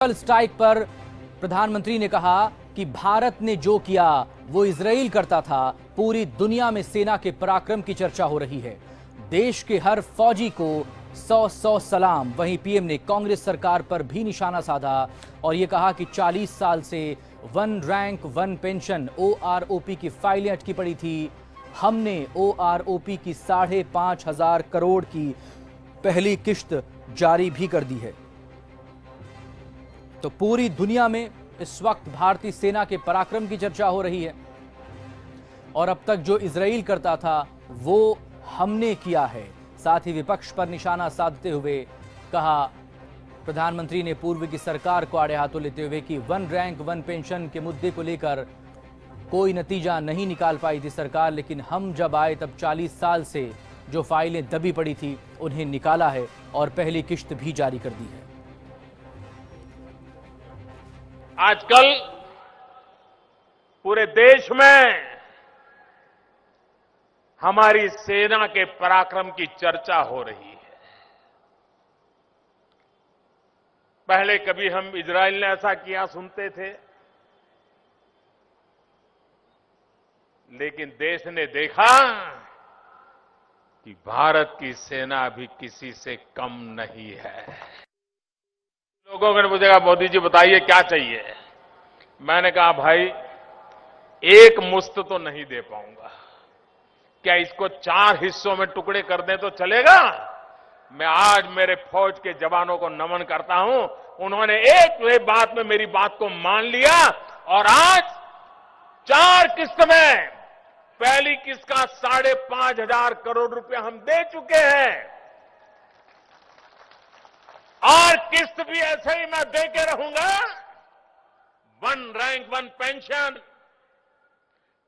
Strike पर प्रधानमंत्री ने कहा कि भारत ने जो किया वो इजराइल करता था। पूरी दुनिया में सेना के पराक्रम की चर्चा हो रही है। देश के हर फौजी को 100-100 सलाम। वहीं पीएम ने कांग्रेस सरकार पर भी निशाना साधा और ये कहा कि 40 साल से one rank one pension OROP की फाइलें अटकी पड़ी थी। हमने OROP की 5,500 करोड़ की पहली किश्त जारी भी कर दी है। तो पूरी दुनिया में इस वक्त भारतीय सेना के पराक्रम की चर्चा हो रही है और अब तक जो इजराइल करता था वो हमने किया है। साथ ही विपक्ष पर निशाना साधते हुए कहा प्रधानमंत्री ने पूर्व की सरकार को आड़े हाथों लेते हुए कि वन रैंक वन पेंशन के मुद्दे को लेकर कोई नतीजा नहीं निकाल पाई थी सरकार, लेकिन हम जब आए तब 40 साल से जो फाइलें दबी पड़ी थी उन्हें निकाला है और पहली किश्त भी जारी कर दी है। आजकल पूरे देश में हमारी सेना के पराक्रम की चर्चा हो रही है। पहले कभी हम इजराइल ने ऐसा किया सुनते थे, लेकिन देश ने देखा कि भारत की सेना भी किसी से कम नहीं है। लोगों ने पूछा मोदी जी बताइए क्या चाहिए। मैंने कहा भाई एक मुश्त तो नहीं दे पाऊंगा, क्या इसको 4 हिस्सों में टुकड़े कर दें तो चलेगा। मैं आज मेरे फौज के जवानों को नमन करता हूं, उन्होंने एक बात में मेरी बात को मान लिया और आज 4 किस्त में पहली किस्त का 5,500 करोड़ रुपया हम दे चुके हैं और किस्त भी ऐसे ही मैं दे के रहूंगा। वन रैंक वन पेंशन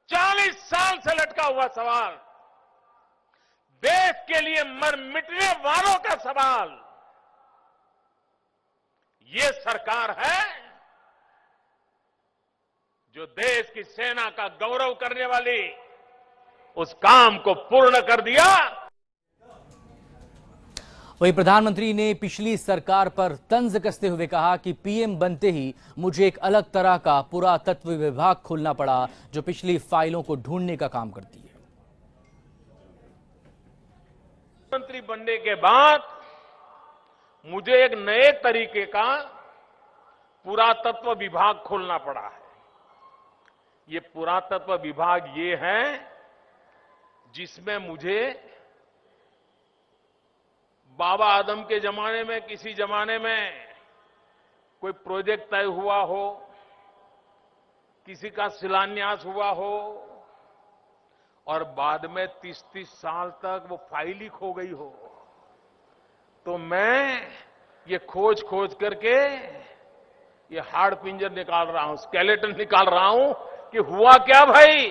40 साल से लटका हुआ सवाल, देश के लिए मर मिटने वालों का सवाल, ये सरकार है जो देश की सेना का गौरव करने वाली उस काम को पूर्ण कर दिया। वहीं प्रधानमंत्री ने पिछली सरकार पर तंज कसते हुए कहा कि पीएम बनते ही मुझे एक अलग तरह का पुरातत्व विभाग खोलना पड़ा जो पिछली फाइलों को ढूंढने का काम करती है। मंत्री बनने के बाद मुझे एक नए तरीके का पुरातत्व विभाग खोलना पड़ा है। ये पुरातत्व विभाग ये है जिसमें मुझे बाबा आदम के जमाने में किसी जमाने में कोई प्रोजेक्ट तय हुआ हो, किसी का शिलान्यास हुआ हो और बाद में 30-30 साल तक वो फाइल ही खो गई हो, तो मैं ये खोज करके ये हाड़ पिंजर निकाल रहा हूं, स्केलेटन निकाल रहा हूं कि हुआ क्या भाई।